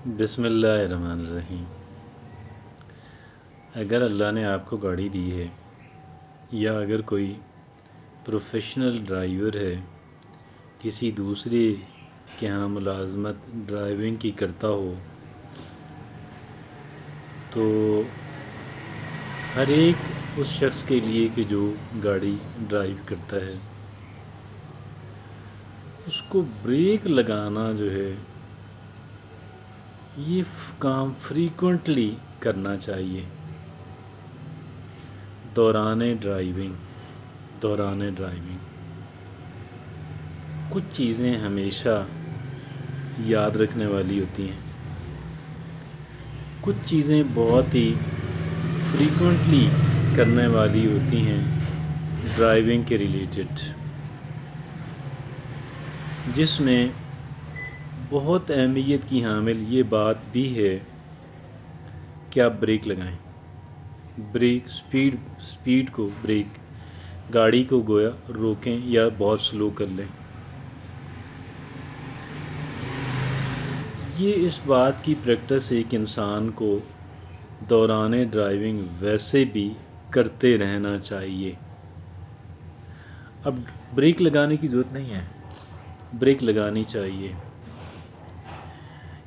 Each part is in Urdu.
بسم اللہ الرحمن الرحیم۔ اگر اللہ نے آپ کو گاڑی دی ہے یا اگر کوئی پروفیشنل ڈرائیور ہے، کسی دوسرے کے ہاں ملازمت ڈرائیونگ کی کرتا ہو، تو ہر ایک اس شخص کے لیے کہ جو گاڑی ڈرائیو کرتا ہے، اس کو بریک لگانا جو ہے یہ کام فریکوینٹلی کرنا چاہیے دوران ڈرائیونگ کچھ چیزیں ہمیشہ یاد رکھنے والی ہوتی ہیں، کچھ چیزیں بہت ہی فریکوینٹلی کرنے والی ہوتی ہیں ڈرائیونگ کے ریلیٹڈ، جس میں بہت اہمیت کی حامل یہ بات بھی ہے کہ آپ بریک لگائیں، بریک سپیڈ کو بریک گاڑی کو گویا روکیں یا بہت سلو کر لیں۔ یہ اس بات کی پریکٹس ایک انسان کو دوران ڈرائیونگ ویسے بھی کرتے رہنا چاہیے۔ اب بریک لگانے کی ضرورت نہیں ہے، بریک لگانی چاہیے،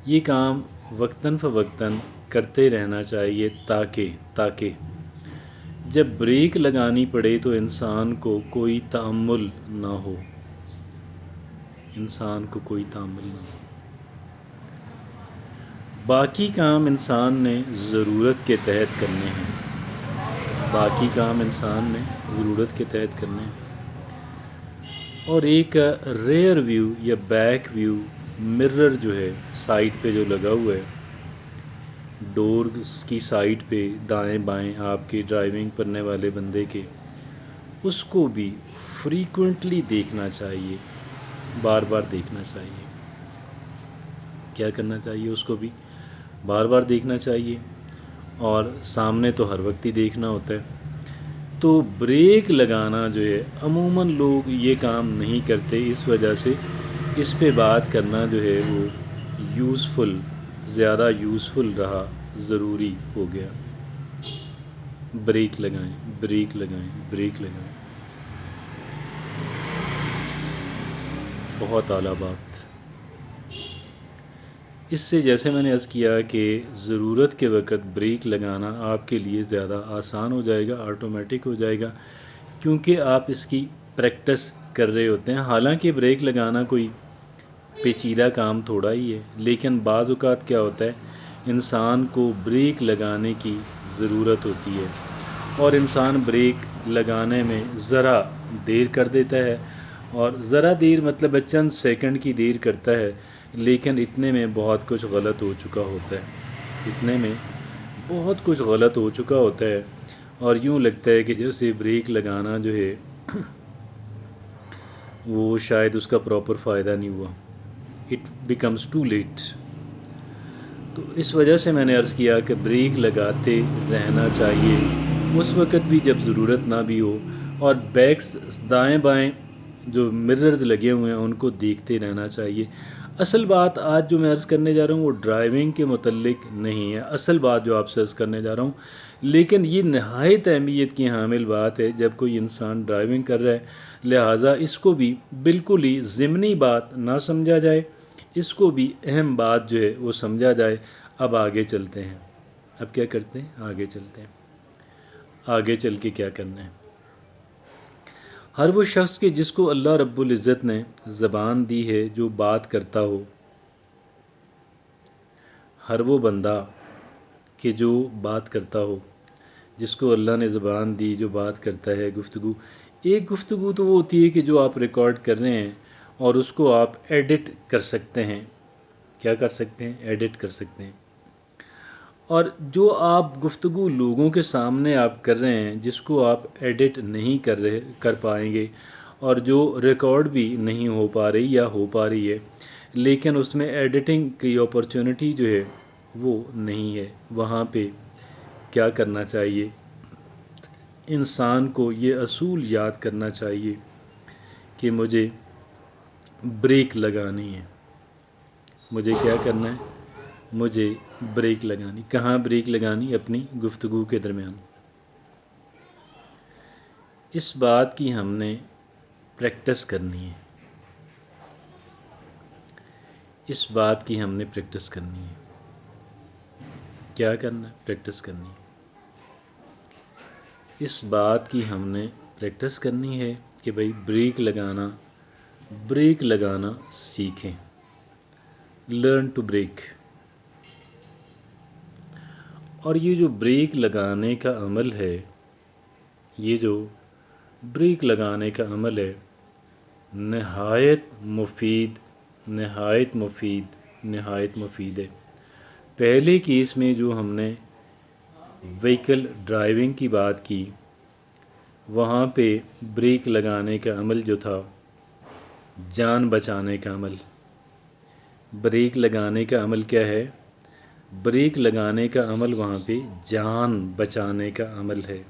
یہ کام وقتاً فوقتاً کرتے رہنا چاہیے تاکہ جب بریک لگانی پڑے تو انسان کو کوئی تأمل نہ ہو، باقی کام انسان نے ضرورت کے تحت کرنے ہیں، اور ایک ریئر ویو یا بیک ویو مرر جو ہے سائڈ پہ جو لگا ہوا ہے، ڈور کی سائڈ پہ دائیں بائیں آپ کے ڈرائیونگ کرنے والے بندے کے، اس کو بھی فریکوینٹلی دیکھنا چاہیے، بار بار دیکھنا چاہیے۔ کیا کرنا چاہیے؟ اس کو بھی بار بار دیکھنا چاہیے، اور سامنے تو ہر وقت ہی دیکھنا ہوتا ہے۔ تو بریک لگانا جو ہے عموماً لوگ یہ کام نہیں کرتے، اس وجہ سے اس پہ بات کرنا جو ہے وہ زیادہ یوزفل رہا، ضروری ہو گیا۔ بریک لگائیں، بہت اعلیٰ بات۔ اس سے جیسے میں نے عرض کیا کہ ضرورت کے وقت بریک لگانا آپ کے لیے زیادہ آسان ہو جائے گا، آٹومیٹک ہو جائے گا، کیونکہ آپ اس کی پریکٹس کر رہے ہوتے ہیں۔ حالانکہ بریک لگانا کوئی پیچیدہ کام تھوڑا ہی ہے، لیکن بعض اوقات کیا ہوتا ہے، انسان کو بریک لگانے کی ضرورت ہوتی ہے، اور انسان بریک لگانے میں ذرا دیر کر دیتا ہے، اور ذرا دیر مطلب چند سیکنڈ کی دیر کرتا ہے، لیکن اتنے میں بہت کچھ غلط ہو چکا ہوتا ہے، اور یوں لگتا ہے کہ جیسے بریک لگانا جو ہے وہ شاید اس کا پراپر فائدہ نہیں ہوا، اٹ بیکمز ٹو لیٹ۔ تو اس وجہ سے میں نے عرض کیا کہ بریک لگاتے رہنا چاہیے اس وقت بھی جب ضرورت نہ بھی ہو، اور دائیں بائیں جو مررز لگے ہوئے ہیں ان کو دیکھتے رہنا چاہیے۔ اصل بات آج جو میں عرض کرنے جا رہا ہوں وہ ڈرائیونگ کے متعلق نہیں ہے، اصل بات جو آپ سے عرض کرنے جا رہا ہوں، لیکن یہ نہایت اہمیت کی حامل بات ہے جب کوئی انسان ڈرائیونگ کر رہا ہے، لہٰذا اس کو بھی بالکل ہی ضمنی بات نہ سمجھا جائے، اس کو بھی اہم بات جو ہے وہ سمجھا جائے۔ اب آگے چلتے ہیں، اب کیا کرتے ہیں؟ آگے چل کے کیا کرنا ہے؟ ہر وہ شخص کے جس کو اللہ رب العزت نے زبان دی ہے جو بات کرتا ہو، ہر وہ بندہ کہ جو بات کرتا ہو، جس کو اللہ نے زبان دی، جو بات کرتا ہے، گفتگو، ایک گفتگو تو وہ ہوتی ہے کہ جو آپ ریکارڈ کر رہے ہیں اور اس کو آپ ایڈٹ کر سکتے ہیں۔ کیا کر سکتے ہیں؟ ایڈٹ کر سکتے ہیں۔ اور جو آپ گفتگو لوگوں کے سامنے آپ کر رہے ہیں، جس کو آپ ایڈٹ نہیں کر پائیں گے، اور جو ریکارڈ بھی نہیں ہو پا رہی یا ہو پا رہی ہے، لیکن اس میں ایڈیٹنگ کی اپرچونٹی جو ہے وہ نہیں ہے، وہاں پہ کیا کرنا چاہیے؟ انسان کو یہ اصول یاد کرنا چاہیے کہ مجھے بریک لگانی ہے۔ مجھے کیا کرنا ہے؟ مجھے بریک لگانی. کہاں بریک لگانی؟ اپنی گفتگو کے درمیان. اس بات کی ہم نے پریکٹس کرنی ہے. اس بات کی ہم نے پریکٹس کرنی ہے. کیا کرنا ہے؟ پریکٹس کرنی ہے. اس بات کی ہم نے پریکٹس کرنی ہے کہ بھئی بریک لگانا سیکھیں. Learn to brake. اور یہ جو بریک لگانے کا عمل ہے، نہایت مفید ہے. پہلے کیس میں جو ہم نے وہیکل ڈرائیونگ کی بات کی، وہاں پہ بریک لگانے کا عمل جو تھا جان بچانے کا عمل. بریک لگانے کا عمل کیا ہے؟ بریک لگانے کا عمل وہاں پہ جان بچانے کا عمل ہے.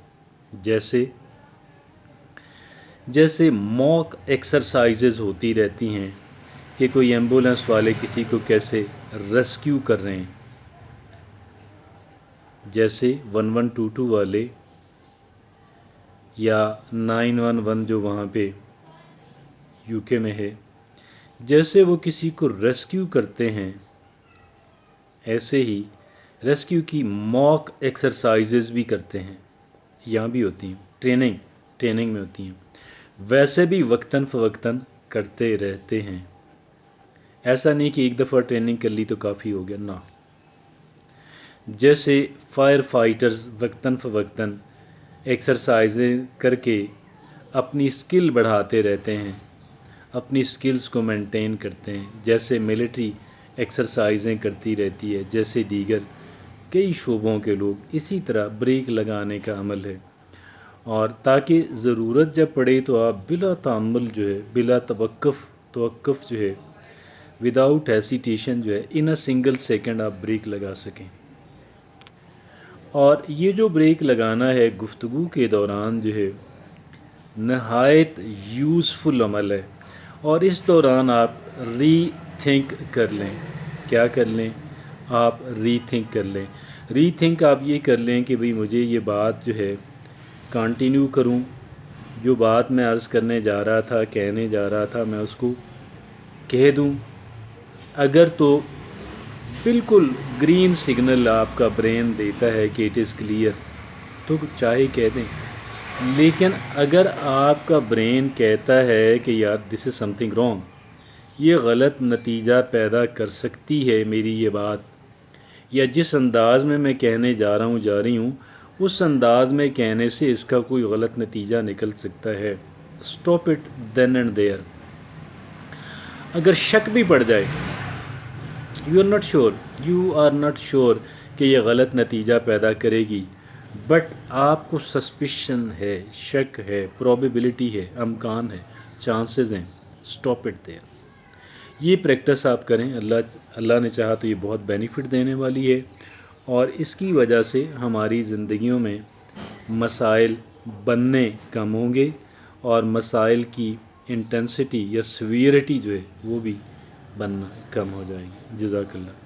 جیسے موک ایکسرسائزز ہوتی رہتی ہیں کہ کوئی ایمبولنس والے کسی کو کیسے ریسکیو کر رہے ہیں. جیسے 1122 والے یا 911 جو وہاں پہ یو کے میں ہے، جیسے وہ کسی کو ریسکیو کرتے ہیں، ایسے ہی ریسکیو کی موک ایکسرسائزز بھی کرتے ہیں. یہاں بھی ہوتی ہیں، ٹریننگ میں ہوتی ہیں. ویسے بھی وقتاً فوقتاً کرتے رہتے ہیں. ایسا نہیں کہ ایک دفعہ ٹریننگ کر لی تو کافی ہو گیا، نہ. جیسے فائر فائٹرز وقتاً فوقتاً ایکسرسائزیں کر کے اپنی سکل بڑھاتے رہتے ہیں، اپنی سکلز کو مینٹین کرتے ہیں. جیسے ملٹری ایکسرسائزیں کرتی رہتی ہے، جیسے دیگر کئی شعبوں کے لوگ، اسی طرح بریک لگانے کا عمل ہے. اور تاکہ ضرورت جب پڑے تو آپ بلا تعمل جو ہے، بلا توقف جو ہے، وداؤٹ ہیسیٹیشن جو ہے، ان اے سنگل سیکنڈ آپ بریک لگا سکیں. اور یہ جو بریک لگانا ہے گفتگو کے دوران جو ہے، نہایت یوزفل عمل ہے. اور اس دوران آپ ری تھنک کر لیں. کیا کر لیں؟ آپ ری تھنک کر لیں. ری تھنک آپ یہ کر لیں کہ بھئی مجھے یہ بات جو ہے کنٹینیو کروں، جو بات میں عرض کرنے جا رہا تھا، کہنے جا رہا تھا، میں اس کو کہہ دوں. اگر تو بالکل گرین سگنل آپ کا برین دیتا ہے کہ اٹ از کلیئر، تو چاہے کہہ دیں. لیکن اگر آپ کا برین کہتا ہے کہ یار دس از سم تھنگ رانگ، یہ غلط نتیجہ پیدا کر سکتی ہے میری یہ بات، یا جس انداز میں کہنے جا رہی ہوں اس انداز میں کہنے سے اس کا کوئی غلط نتیجہ نکل سکتا ہے، stop it then and there. اگر شک بھی پڑ جائے، یو آر ناٹ شیور کہ یہ غلط نتیجہ پیدا کرے گی، بٹ آپ کو سسپیشن ہے، شک ہے، پروبیبلٹی ہے، امکان ہے، چانسز ہیں، اسٹاپ اٹ دیئر. یہ پریکٹس آپ کریں. اللہ نے چاہا تو یہ بہت بینیفٹ دینے والی ہے، اور اس کی وجہ سے ہماری زندگیوں میں مسائل بننے کم ہوں گے، اور مسائل کی انٹینسٹی یا سیویرٹی جو ہے وہ بھی بننا کم ہو جائے گی. جزاک اللہ.